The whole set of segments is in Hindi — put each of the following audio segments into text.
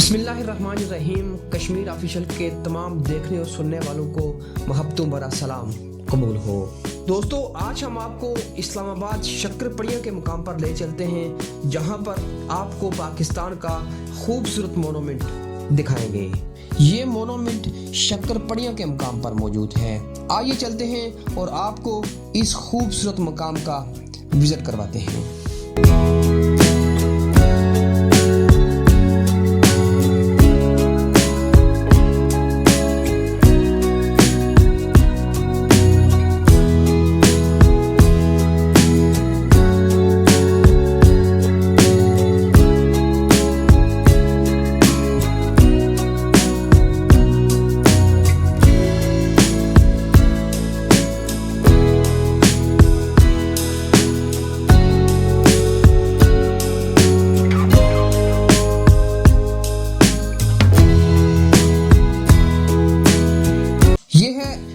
बिस्मिल्लाहिर्रहमानिर्रहीम। कश्मीर ऑफिशियल के तमाम देखने और सुनने वालों को मोहब्बतों भरा सलाम कबूल हो। दोस्तों, आज हम आपको इस्लामाबाद शक्करपड़िया के मुकाम पर ले चलते हैं, जहां पर आपको पाकिस्तान का खूबसूरत मोनूमेंट दिखाएंगे। ये मोनूमेंट शक्करपड़िया के मुकाम पर मौजूद है। आइए चलते हैं और आपको इस खूबसूरत मुकाम का विजिट करवाते हैं।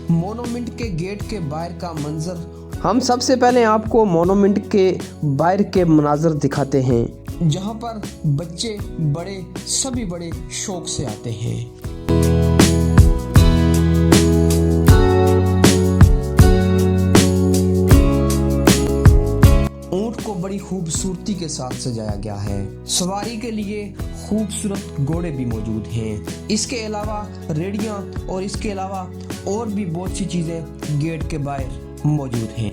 मोनूमेंट के गेट के बाहर का मंजर। हम सबसे पहले आपको मोनूमेंट के बाहर के मनाजर दिखाते हैं, जहां पर बच्चे बड़े सभी बड़े शौक से आते हैं। ऊंट को बड़ी खूबसूरती के साथ सजाया गया है। सवारी के लिए खूबसूरत घोड़े भी मौजूद हैं। इसके अलावा रेडियां और इसके अलावा और भी बहुत सी चीजें गेट के बाहर मौजूद हैं।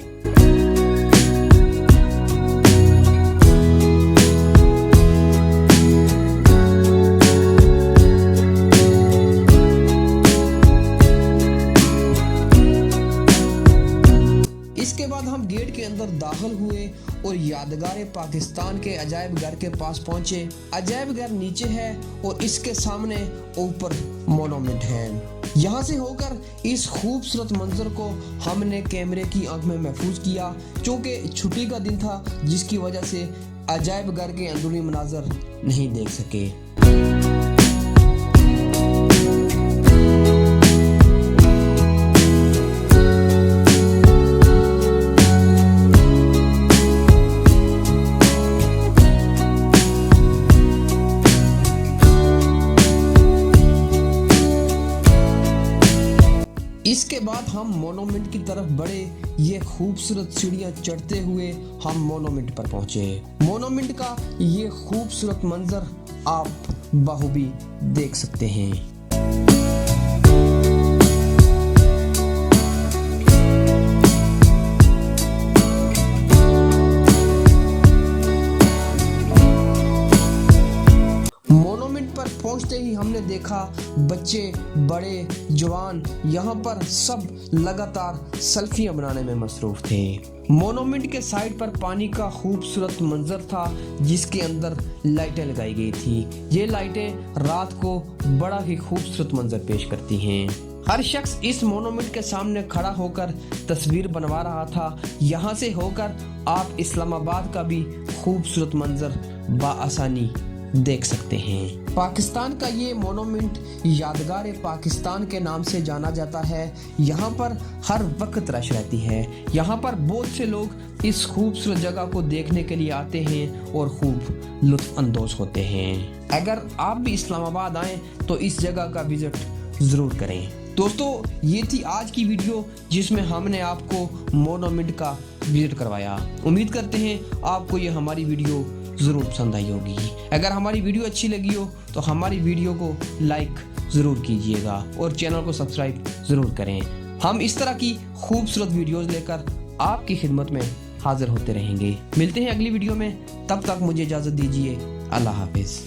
इसके बाद हम गेट के अंदर दाखिल हुए और यादगार पाकिस्तान के अजायब घर के पास पहुंचे। अजायब घर नीचे है और इसके सामने ऊपर मोनूमेंट है। यहाँ से होकर इस खूबसूरत मंजर को हमने कैमरे की आंख में महफूज किया, क्योंकि छुट्टी का दिन था, जिसकी वजह से अजायब घर के अंदरूनी मनाजर नहीं देख सके। इसके बाद हम मोनूमेंट की तरफ बढ़े। ये खूबसूरत सीढ़ियां चढ़ते हुए हम मोनूमेंट पर पहुंचे। मोनूमेंट का ये खूबसूरत मंजर आप बाखूबी देख सकते हैं। पहुंचते ही हमने देखा बच्चे बड़े जवान यहाँ पर सब लगातार सेल्फियां बनाने में मसरूफ थे। मोनूमेंट के साइड पर पानी का खूबसूरत मंजर था, जिसके अंदर लाइटें लगाई गई थी। ये लाइटें रात को बड़ा ही खूबसूरत मंजर पेश करती हैं। हर शख्स इस मोनूमेंट के सामने खड़ा होकर तस्वीर बनवा रहा था। यहाँ से होकर आप इस्लामाबाद का भी खूबसूरत मंजर बाआसानी देख सकते हैं। पाकिस्तान का ये मोनूमेंट यादगार पाकिस्तान के नाम से जाना जाता है। यहाँ पर हर वक्त रश रहती है। यहाँ पर बहुत से लोग इस खूबसूरत जगह को देखने के लिए आते हैं और खूब लुत्फ अंदोज होते हैं। अगर आप भी इस्लामाबाद आएं तो इस जगह का विजिट जरूर करें। दोस्तों, ये थी आज की वीडियो, जिसमें हमने आपको मोनूमेंट का विजिट करवाया। उम्मीद करते हैं आपको ये हमारी वीडियो जरूर पसंद आई होगी। अगर हमारी वीडियो अच्छी लगी हो तो हमारी वीडियो को लाइक जरूर कीजिएगा और चैनल को सब्सक्राइब जरूर करें। हम इस तरह की खूबसूरत वीडियोस लेकर आपकी खिदमत में हाजिर होते रहेंगे। मिलते हैं अगली वीडियो में, तब तक मुझे इजाजत दीजिए। अल्लाह हाफिज।